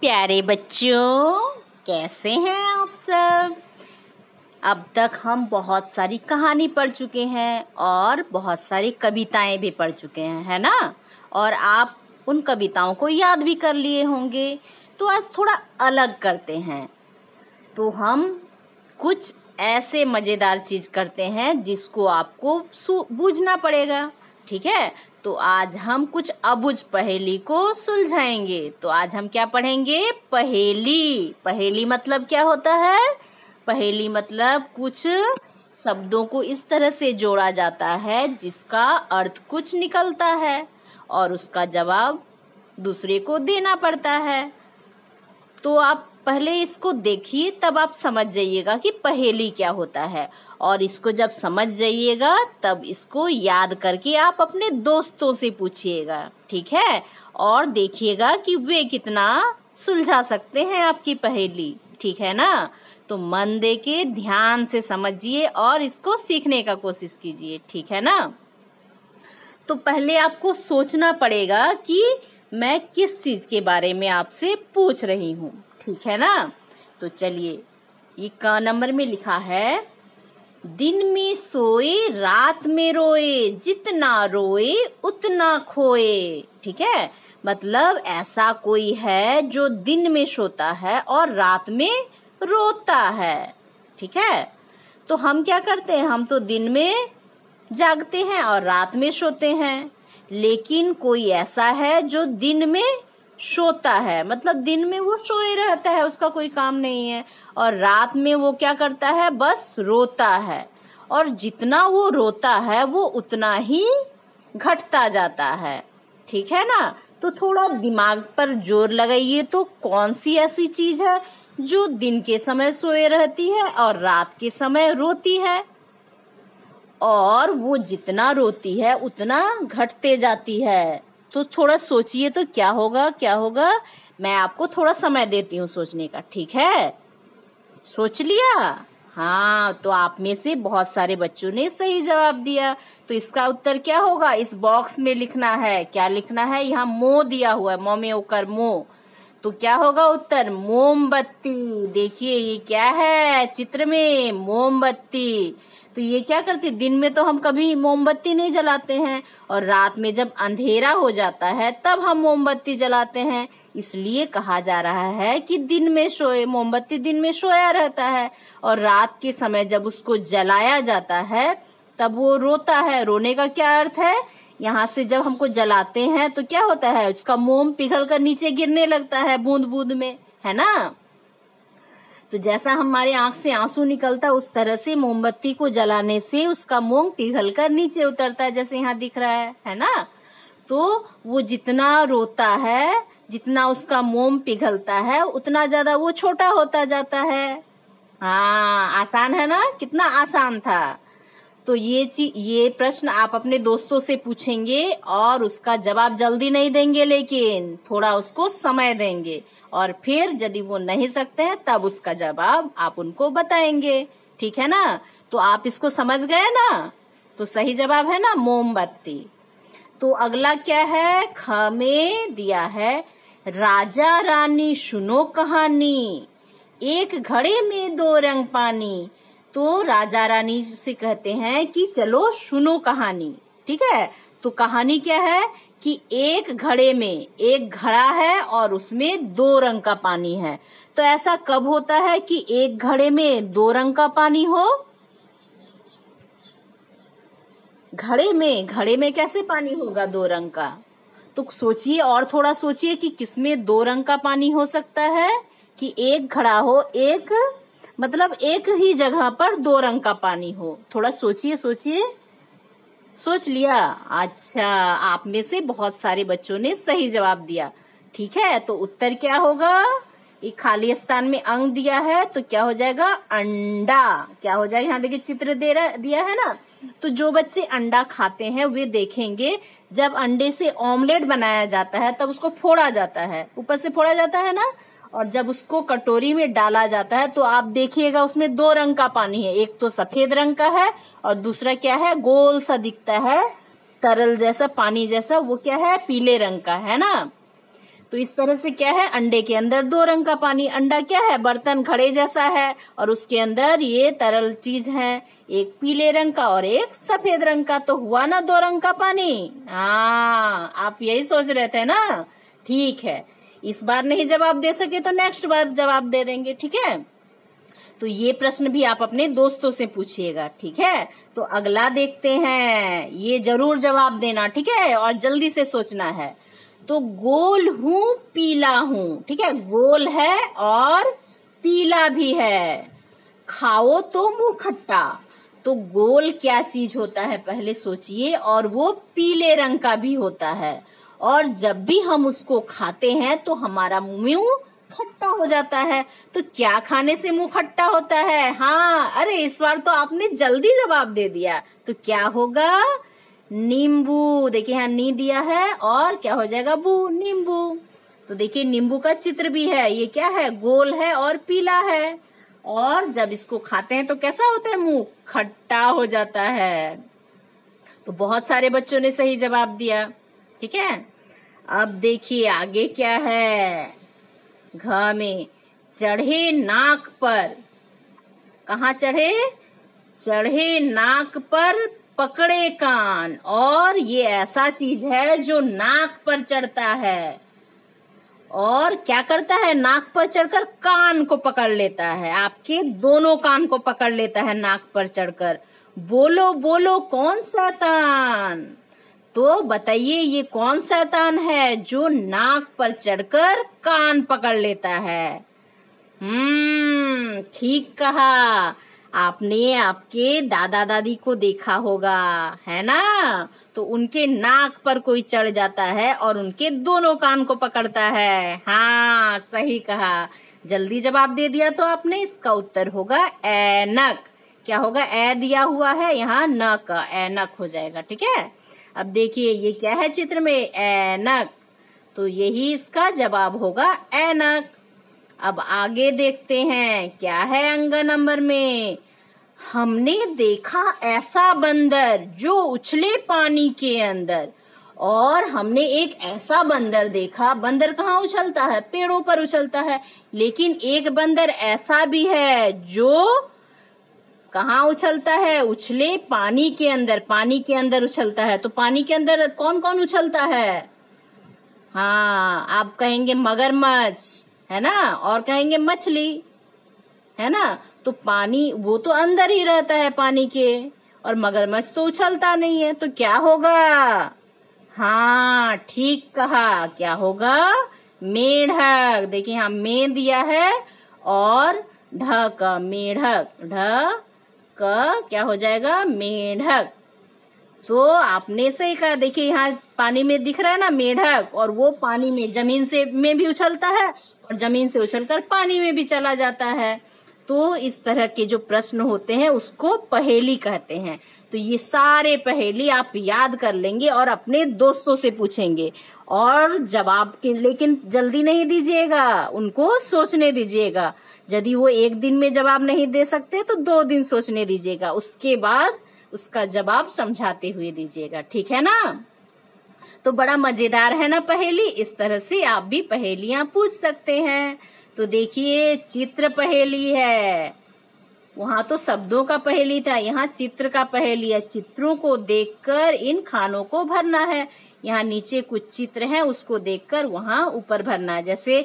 प्यारे बच्चों, कैसे हैं आप सब। अब तक हम बहुत सारी कहानी पढ़ चुके हैं और बहुत सारी कविताएं भी पढ़ चुके हैं, है ना। और आप उन कविताओं को याद भी कर लिए होंगे। तो आज थोड़ा अलग करते हैं। तो हम कुछ ऐसे मजेदार चीज करते हैं जिसको आपको बूझना पड़ेगा, ठीक है। तो आज हम कुछ अबुझ पहेली को सुलझाएंगे। तो आज हम क्या पढ़ेंगे? पहेली। पहेली मतलब क्या होता है? पहेली मतलब कुछ शब्दों को इस तरह से जोड़ा जाता है जिसका अर्थ कुछ निकलता है और उसका जवाब दूसरे को देना पड़ता है। तो आप पहले इसको देखिए, तब आप समझ जाइएगा कि पहेली क्या होता है। और इसको जब समझ जाइएगा तब इसको याद करके आप अपने दोस्तों से पूछिएगा, ठीक है। और देखिएगा कि वे कितना सुलझा सकते हैं आपकी पहेली, ठीक है ना। तो मन दे के ध्यान से समझिए और इसको सीखने का कोशिश कीजिए, ठीक है ना। तो पहले आपको सोचना पड़ेगा कि मैं किस चीज के बारे में आपसे पूछ रही हूँ, ठीक है ना। तो चलिए, ये क नंबर में लिखा है, दिन में सोए रात में रोए, जितना रोए उतना खोए। ठीक है, मतलब ऐसा कोई है जो दिन में सोता है और रात में रोता है, ठीक है। तो हम क्या करते हैं? हम तो दिन में जागते हैं और रात में सोते हैं। लेकिन कोई ऐसा है जो दिन में सोता है, मतलब दिन में वो सोए रहता है, उसका कोई काम नहीं है। और रात में वो क्या करता है? बस रोता है। और जितना वो रोता है वो उतना ही घटता जाता है, ठीक है ना। तो थोड़ा दिमाग पर जोर लगाइए। तो कौन सी ऐसी चीज है जो दिन के समय सोए रहती है और रात के समय रोती है? और वो जितना रोती है उतना घटते जाती है। तो थोड़ा सोचिए, तो क्या होगा? क्या होगा? मैं आपको थोड़ा समय देती हूँ सोचने का, ठीक है। सोच लिया? हाँ, तो आप में से बहुत सारे बच्चों ने सही जवाब दिया। तो इसका उत्तर क्या होगा? इस बॉक्स में लिखना है। क्या लिखना है? यहाँ मो दिया हुआ है, मो में ओकर मो। तो क्या होगा उत्तर? मोमबत्ती। देखिए ये क्या है चित्र में? मोमबत्ती। तो ये क्या करती? दिन में तो हम कभी मोमबत्ती नहीं जलाते हैं और रात में जब अंधेरा हो जाता है तब हम मोमबत्ती जलाते हैं। इसलिए कहा जा रहा है कि दिन में सोए, मोमबत्ती दिन में सोया रहता है और रात के समय जब उसको जलाया जाता है तब वो रोता है। रोने का क्या अर्थ है? यहाँ से जब हमको जलाते हैं तो क्या होता है? उसका मोम पिघल कर नीचे गिरने लगता है बूंद बूंद में, है ना। तो जैसा हमारे आंख से आंसू निकलता है उस तरह से मोमबत्ती को जलाने से उसका मोम पिघल कर नीचे उतरता है, जैसे यहाँ दिख रहा है ना। तो वो जितना रोता है, जितना उसका मोम पिघलता है, उतना ज्यादा वो छोटा होता जाता है। हाँ, आसान है ना? कितना आसान था। तो ये प्रश्न आप अपने दोस्तों से पूछेंगे और उसका जवाब जल्दी नहीं देंगे, लेकिन थोड़ा उसको समय देंगे। और फिर यदि वो नहीं सकते हैं तब उसका जवाब आप उनको बताएंगे, ठीक है ना। तो आप इसको समझ गए ना? तो सही जवाब है ना मोमबत्ती। तो अगला क्या है? ख में दिया है, राजा रानी सुनो कहानी, एक घड़े में दो रंग पानी। तो राजा रानी से कहते हैं कि चलो सुनो कहानी, ठीक है। तो कहानी क्या है कि एक घड़े में एक घड़ा है और उसमें दो रंग का पानी है। तो ऐसा कब होता है कि एक घड़े में दो रंग का पानी हो? घड़े में कैसे पानी होगा दो रंग का? तो सोचिए और थोड़ा सोचिए कि किसमें दो रंग का पानी हो सकता है कि एक घड़ा हो, एक मतलब एक ही जगह पर दो रंग का पानी हो। थोड़ा सोचिए, सोच लिया? अच्छा, आप में से बहुत सारे बच्चों ने सही जवाब दिया, ठीक है। तो उत्तर क्या होगा? एक खाली स्थान में अंक दिया है तो क्या हो जाएगा? अंडा। क्या हो जाएगा? यहाँ देखिए चित्र दिया है ना। तो जो बच्चे अंडा खाते हैं वे देखेंगे जब अंडे से ऑमलेट बनाया जाता है तब उसको फोड़ा जाता है, ऊपर से फोड़ा जाता है ना। और जब उसको कटोरी में डाला जाता है तो आप देखिएगा उसमें दो रंग का पानी है। एक तो सफेद रंग का है और दूसरा क्या है? गोल सा दिखता है, तरल जैसा, पानी जैसा, वो क्या है? पीले रंग का, है ना। तो इस तरह से क्या है, अंडे के अंदर 2 रंग का पानी। अंडा क्या है, बर्तन घड़े जैसा है और उसके अंदर ये तरल चीज है, एक पीले रंग का और एक सफेद रंग का। तो हुआ ना 2 रंग का पानी। हाँ, आप यही सोच रहे थे ना। ठीक है, इस बार नहीं जवाब दे सके तो नेक्स्ट बार जवाब दे देंगे, ठीक है। तो ये प्रश्न भी आप अपने दोस्तों से पूछिएगा, ठीक है। तो अगला देखते हैं, ये जरूर जवाब देना, ठीक है, और जल्दी से सोचना है। तो गोल हूँ पीला हूँ, ठीक है, गोल है और पीला भी है, खाओ तो मुंह खट्टा। तो गोल क्या चीज होता है पहले सोचिए, और वो पीले रंग का भी होता है, और जब भी हम उसको खाते हैं तो हमारा मुंह खट्टा हो जाता है। तो क्या खाने से मुंह खट्टा होता है? हाँ, अरे इस बार तो आपने जल्दी जवाब दे दिया। तो क्या होगा? नींबू। देखिए यहाँ नी दिया है और क्या हो जाएगा, बू, नींबू। तो देखिए नींबू का चित्र भी है, ये क्या है, गोल है और पीला है, और जब इसको खाते हैं तो कैसा होता है, मुंह खट्टा हो जाता है। तो बहुत सारे बच्चों ने सही जवाब दिया, ठीक है। अब देखिए आगे क्या है, घ में चढ़े नाक पर, कहाँ चढ़े, चढ़े नाक पर पकड़े कान। और ये ऐसा चीज है जो नाक पर चढ़ता है और क्या करता है, नाक पर चढ़कर कान को पकड़ लेता है, आपके दोनों कान को पकड़ लेता है नाक पर चढ़कर। बोलो बोलो कौन शैतान। तो बताइए ये कौन शैतान है जो नाक पर चढ़कर कान पकड़ लेता है? ठीक कहा आपने, आपके दादा दादी को देखा होगा, है ना। तो उनके नाक पर कोई चढ़ जाता है और उनके दोनों कान को पकड़ता है। हाँ, सही कहा, जल्दी जवाब दे दिया। तो आपने इसका उत्तर होगा ऐनक। क्या होगा, ए दिया हुआ है यहाँ, न का, ऐनक हो जाएगा, ठीक है। अब देखिए ये क्या है चित्र में, ऐनक। तो यही इसका जवाब होगा, ऐनक। अब आगे देखते हैं क्या है अंक नंबर में। हमने देखा ऐसा बंदर जो उछले पानी के अंदर। और हमने एक ऐसा बंदर देखा, बंदर कहाँ उछलता है, पेड़ों पर उछलता है, लेकिन एक बंदर ऐसा भी है जो कहाँ उछलता है, उछले पानी के अंदर, पानी के अंदर उछलता है। तो पानी के अंदर कौन कौन उछलता है? हाँ, आप कहेंगे मगरमच्छ, है ना, और कहेंगे मछली, है ना। तो पानी वो तो अंदर ही रहता है पानी के, और मगरमच्छ तो उछलता नहीं है। तो क्या होगा? हाँ, ठीक कहा, क्या होगा, मेढक। देखिए यहाँ में दिया है और ढक, मेढक, ढ का क्या हो जाएगा, मेढक। तो आपने सही कहा। देखिए यहाँ पानी में दिख रहा है ना मेढक, और वो पानी में जमीन से में भी उछलता है और जमीन से उछलकर पानी में भी चला जाता है। तो इस तरह के जो प्रश्न होते हैं उसको पहेली कहते हैं। तो ये सारे पहेली आप याद कर लेंगे और अपने दोस्तों से पूछेंगे, और जवाब के लेकिन जल्दी नहीं दीजिएगा, उनको सोचने दीजिएगा। यदि वो एक दिन में जवाब नहीं दे सकते तो 2 दिन सोचने दीजिएगा, उसके बाद उसका जवाब समझाते हुए दीजिएगा, ठीक है ना। तो बड़ा मजेदार है ना पहेली, इस तरह से आप भी पहेलियां पूछ सकते हैं। तो देखिए चित्र पहेली है, वहां तो शब्दों का पहेली था, यहाँ चित्र का पहेली है। चित्रों को देखकर इन खानों को भरना है। यहाँ नीचे कुछ चित्र हैं, उसको देखकर वहां ऊपर भरना है। जैसे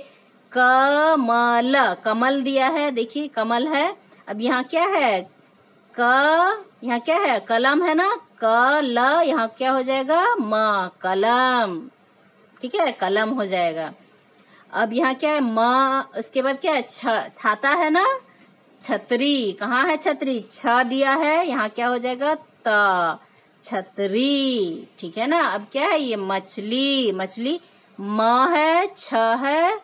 कमल, कमल दिया है, देखिए कमल है। अब यहाँ क्या है, यहाँ क्या है, कलम है ना, कल, यहाँ क्या हो जाएगा, म, कलम, ठीक है, कलम हो जाएगा। अब यहाँ क्या है, म, इसके बाद क्या है, छाता है ना, छतरी, कहाँ है छतरी, छ दिया है, यहाँ क्या हो जाएगा, त, छतरी, ठीक है ना। अब क्या है, ये मछली, मछली, म है, छ है,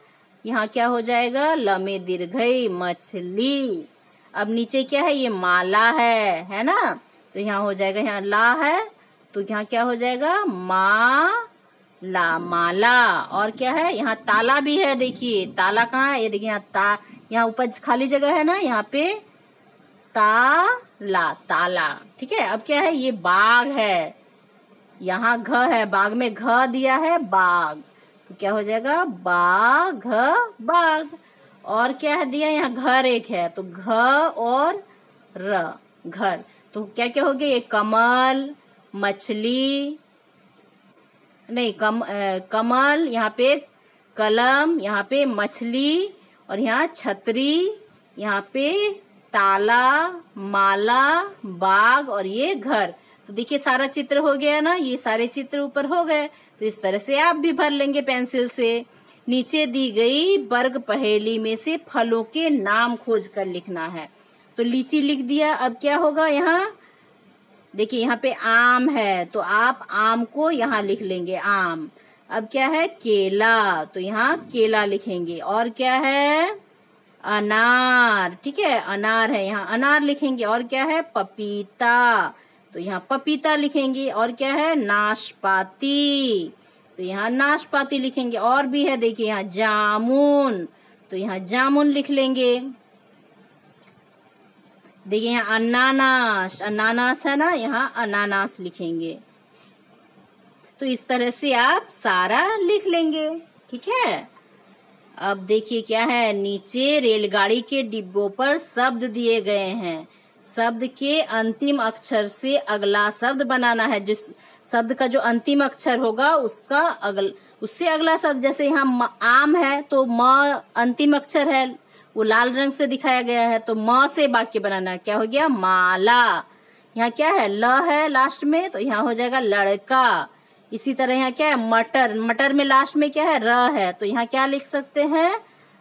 यहाँ क्या हो जाएगा, ल में दीर्घई, मछली। अब नीचे क्या है, ये माला है ना, तो यहाँ हो जाएगा, यहाँ ला है तो यहाँ क्या हो जाएगा, मा ला, माला। और क्या है, यहाँ ताला भी है, देखिए ताला कहाँ है, ये देखिए यहाँ यहाँ ऊपर खाली जगह है ना, यहाँ पे ताला, ताला, ठीक है। अब क्या है, ये बाग है, यहाँ घ है, बाग में घ दिया है, बाग। तो क्या हो जाएगा, बाघ बाघ। और क्या है दिया यहाँ, घर एक है, तो घ और र, घर। तो क्या क्या हो गया, ये कमल, मछली, नहीं कमल, यहाँ पे कलम, यहाँ पे मछली, और यहाँ छतरी, यहाँ पे ताला, माला, बाग, और ये घर। तो देखिए सारा चित्र हो गया ना, ये सारे चित्र ऊपर हो गए। तो इस तरह से आप भी भर लेंगे पेंसिल से। नीचे दी गई वर्ग पहेली में से फलों के नाम खोज कर लिखना है। तो लीची लिख दिया। अब क्या होगा, यहाँ देखिए यहाँ पे आम है, तो आप आम को यहाँ लिख लेंगे, आम। अब क्या है, केला, तो यहाँ केला लिखेंगे। और क्या है, अनार, ठीक है, अनार है, यहाँ अनार लिखेंगे। और क्या है, पपीता, तो यहाँ पपीता लिखेंगे। और क्या है, नाशपाती, तो यहाँ नाशपाती लिखेंगे। और भी है, देखिए यहाँ जामुन, तो यहाँ जामुन लिख लेंगे। देखिए यहाँ अनानास, अनानास है ना, यहाँ अनानास लिखेंगे। तो इस तरह से आप सारा लिख लेंगे, ठीक है। अब देखिए क्या है, नीचे रेलगाड़ी के डिब्बों पर शब्द दिए गए हैं। शब्द के अंतिम अक्षर से अगला शब्द बनाना है। जिस शब्द का जो अंतिम अक्षर होगा उससे अगला शब्द, जैसे यहाँ आम है तो म अंतिम अक्षर है, वो लाल रंग से दिखाया गया है, तो म से वाक्य बनाना है। क्या हो गया, माला। यहाँ क्या है, ल है लास्ट में, तो यहाँ हो जाएगा लड़का। इसी तरह यहाँ क्या है, मटर, मटर में लास्ट में क्या है, र है, तो यहाँ क्या लिख सकते हैं,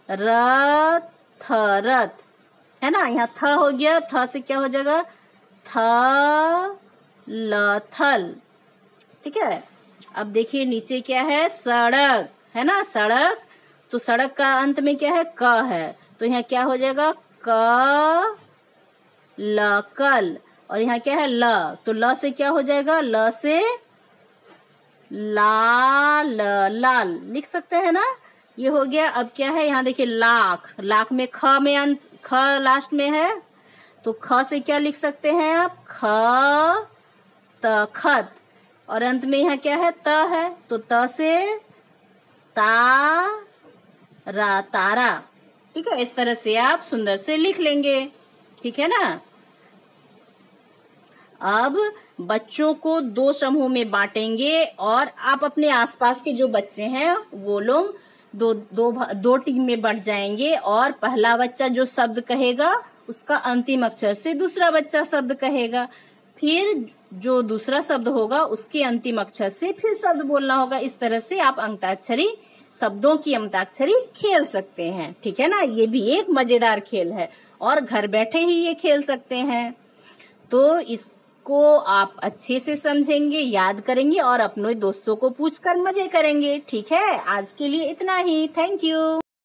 रथ, रथ, है ना। यहाँ थ हो गया, थ से क्या हो जाएगा, थ ल थल, ठीक है। अब देखिए नीचे क्या है, सड़क, है ना, सड़क। तो सड़क का अंत में क्या है, क है, तो यहाँ क्या हो जाएगा, क ल कल। और यहाँ क्या है, ल, तो ल से क्या हो जाएगा, ल से लाल, लाल लिख सकते हैं ना, ये हो गया। अब क्या है, यहाँ देखिए लाख, लाख में ख में अंत, ख लास्ट में है, तो ख से क्या लिख सकते हैं आप, ख तखत। और अंत में यहाँ क्या है, त है, तो त से तारा, तारा, ठीक है। इस तरह से आप सुंदर से लिख लेंगे, ठीक है ना। अब बच्चों को दो समूह में बांटेंगे और आप अपने आसपास के जो बच्चे हैं वो लोग दो टीम में बंट जाएंगे। और पहला बच्चा जो शब्द कहेगा उसका अंतिम अक्षर से दूसरा बच्चा शब्द कहेगा, फिर जो दूसरा शब्द होगा उसके अंतिम अक्षर से फिर शब्द बोलना होगा। इस तरह से आप अंताक्षरी, शब्दों की अंताक्षरी खेल सकते हैं, ठीक है ना। ये भी एक मजेदार खेल है और घर बैठे ही ये खेल सकते हैं। तो इसको आप अच्छे से समझेंगे, याद करेंगे और अपने दोस्तों को पूछकर मजे करेंगे, ठीक है। आज के लिए इतना ही, थैंक यू।